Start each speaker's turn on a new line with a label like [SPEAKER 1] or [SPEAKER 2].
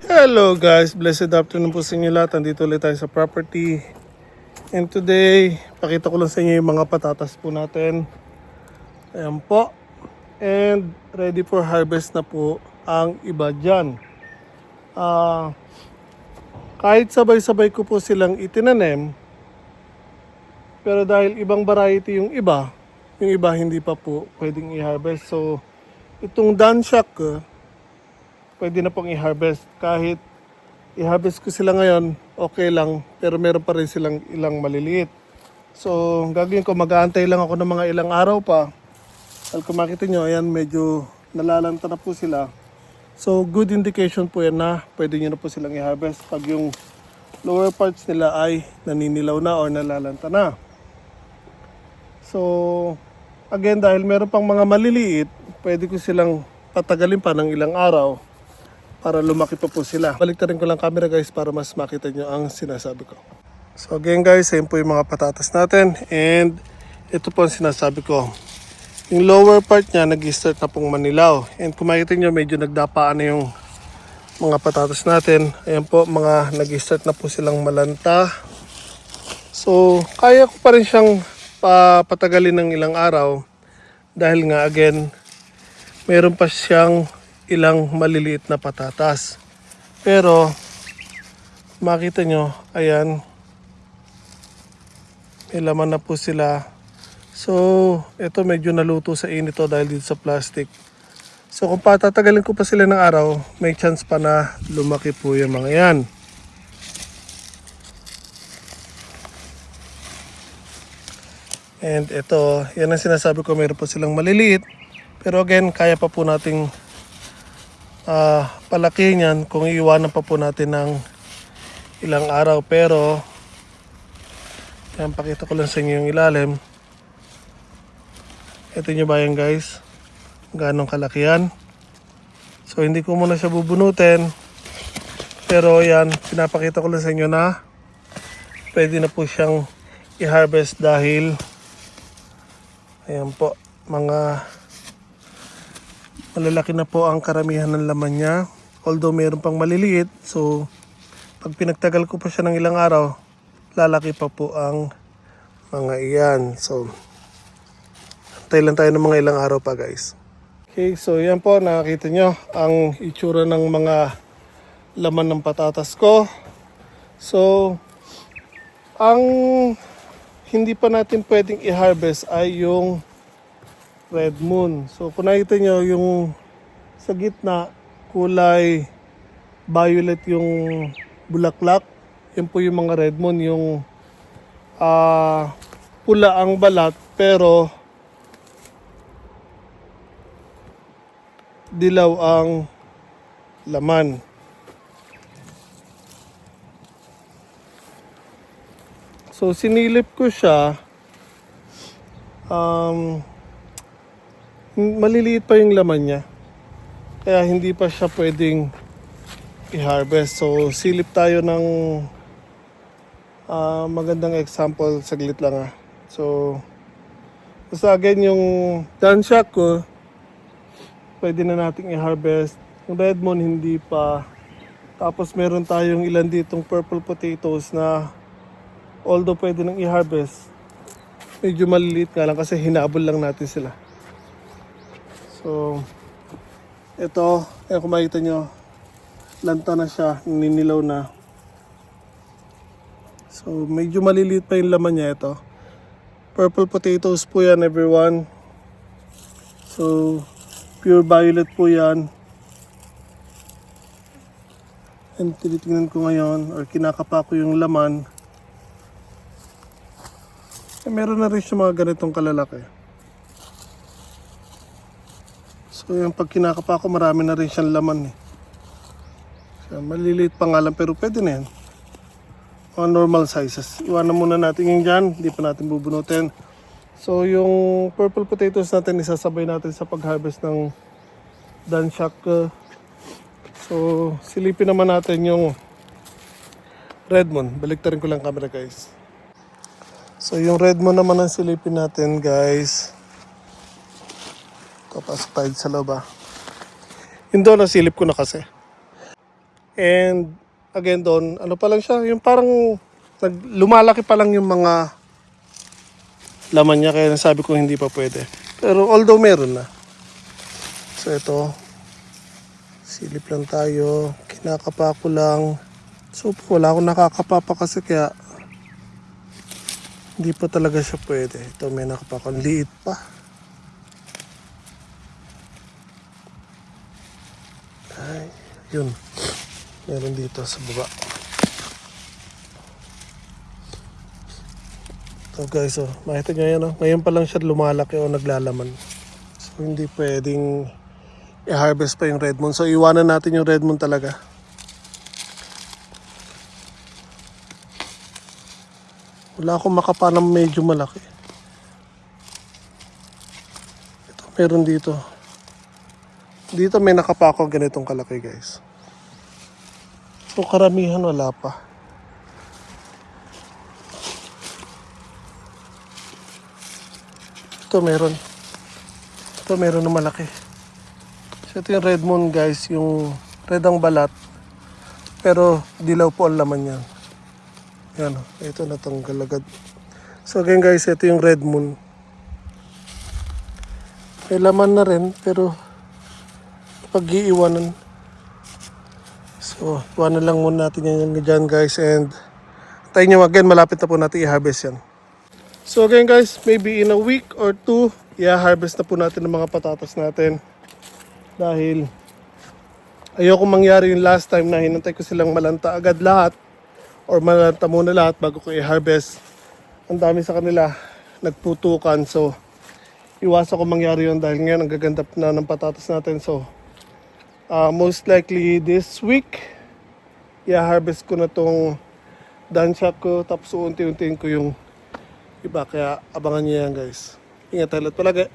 [SPEAKER 1] Hello guys, blessed afternoon po sa inyo lahat. Andito ulit tayo sa property. And today, pakita ko lang sa inyo yung mga patatas po natin. Ayan po. And ready for harvest na po ang iba dyan. Kahit sabay-sabay ko po silang itinanim, pero dahil ibang variety yung iba hindi pa po pwedeng i-harvest. So, itong Danshock, pwede na pong i-harvest. Kahit i-harvest ko sila ngayon, okay lang. Pero meron pa rin silang ilang maliliit. So, gagawin ko, mag-aantay lang ako ng mga ilang araw pa. Dahil kung makita nyo, ayan, medyo nalalanta na po sila. So, good indication po yan na pwede nyo na po silang i-harvest pag yung lower parts nila ay naninilaw na or nalalanta na. So, again, dahil meron pang mga maliliit, pwede ko silang patagalin pa ng ilang araw para lumaki pa po sila. Baliktarin ko lang camera guys para mas makita nyo ang sinasabi ko. So again guys, ayun po yung mga patatas natin. And ito po ang sinasabi ko. Yung lower part niya, nag-start na pong manilaw. And kung makita nyo, medyo nagdapaan na yung mga patatas natin. Ayan po, mga nag-start na po silang malanta. So, kaya ko pa rin siyang patagalin ng ilang araw. Dahil nga, again, meron pa siyang ilang maliliit na patatas. Pero, makita nyo, ayan, may laman na po sila. So, ito medyo naluto sa init to dahil dito sa plastic. So, kung patatagalin ko pa sila ng araw, may chance pa na lumaki po yung mga yan. And ito, yan ang sinasabi ko, mayroon po silang maliliit. Pero again, kaya pa po nating palakihin yan kung iiwanan pa po natin ng ilang araw. Pero, yan, pakita ko lang sa inyo yung ilalim. Ito nyo ba yan guys? Ganong kalaki yan. So, hindi ko muna siya bubunutin. Pero yan, pinapakita ko lang sa inyo na pwede na po siyang i-harvest dahil ayan po, mga malalaki na po ang karamihan ng laman niya. Although mayroon pang maliliit. So, pag pinagtagal ko pa siya ng ilang araw, lalaki pa po ang mga iyan. So, antay lang tayo ng mga ilang araw pa guys. Okay, so yan po, nakakita nyo ang itsura ng mga laman ng patatas ko. So, ang hindi pa natin pwedeng i-harvest ay yung red moon. So kung nakita nyo yung sa gitna kulay violet yung bulaklak, yun po yung mga red moon, yung pula ang balat pero dilaw ang laman. So sinilip ko siya, maliliit pa yung laman niya. Kaya hindi pa siya pwedeng i-harvest. So silip tayo ng magandang example, saglit lang . So basta again yung Danshock ko, pwede na nating i-harvest. Yung red moon hindi pa. Tapos meron tayong ilan ditong purple potatoes na although pwede nang i-harvest, medyo maliliit nga lang kasi hinabol lang natin sila. So, ito, kung makita nyo, lanta na siya, ninilaw na. So, medyo maliliit pa yung laman niya ito. Purple potatoes po yan everyone. So, pure violet po yan. And tinitingnan ko ngayon, or kinakapa ko yung laman. Meron na rin siya mga ganitong kalalaki. So yung pag kinakapa ko, marami na rin siyang laman . So, maliliit pa nga lang pero pwede na yan. Mga normal sizes. Iwanan muna natin yung dyan, hindi pa natin bubunutin. So yung purple potatoes natin, isasabay natin sa pag-harvest ng Danshock. So silipin naman natin yung red moon. Baliktarin ko lang camera guys. So yung red moon naman ang silipin natin guys. Ito. Papasok tayo sa loob ah. Yun doon, nasilip ko na kasi. And again doon, ano pa lang siya, yung parang lumalaki pa lang yung mga laman niya, kaya nasabi ko hindi pa pwede. Pero although meron na. So ito, silip lang tayo, kinakapa ko lang. So wala akong nakakapa pa kasi kaya hindi pa talaga siya pwede. Ito may nakapa ko, liit pa. Ay, yun. Meron dito sa baba. So guys, makita nyo yan, ngayon pa lang siya lumalaki o naglalaman. So hindi pwedeng i-harvest pa yung red moon. So iwanan natin yung red moon talaga. Wala akong makapa ng medyo malaki. Ito, meron dito. Dito may nakapa ako ganitong kalaki guys. So karamihan wala pa. Ito meron. Ito meron na malaki. So ito yung red moon guys, yung red ang balat. Pero dilaw po ang laman yan. Yan, ito natanggal agad. So again guys, ito yung red moon. May laman na rin, pero pag-iiwanan. So, iwanan lang muna natin yan dyan guys. And tayo nyo again, malapit na po natin i-harvest yan. So again guys, maybe in a week or two, i-harvest na po natin ang mga patatas natin. Dahil ayoko mangyari yung last time na hinantay ko silang malanta agad lahat. Or malanta muna lahat bago ko i-harvest. Ang dami sa kanila, nagputukan. So, iwasan ko mangyari yun dahil ngayon ang gaganda na ng patatas natin. So, most likely this week, i-harvest ko na tong dansha ko. Tapos unti-untiin ko yung iba, kaya abangan niyo yan guys. Ingat tayo palagi.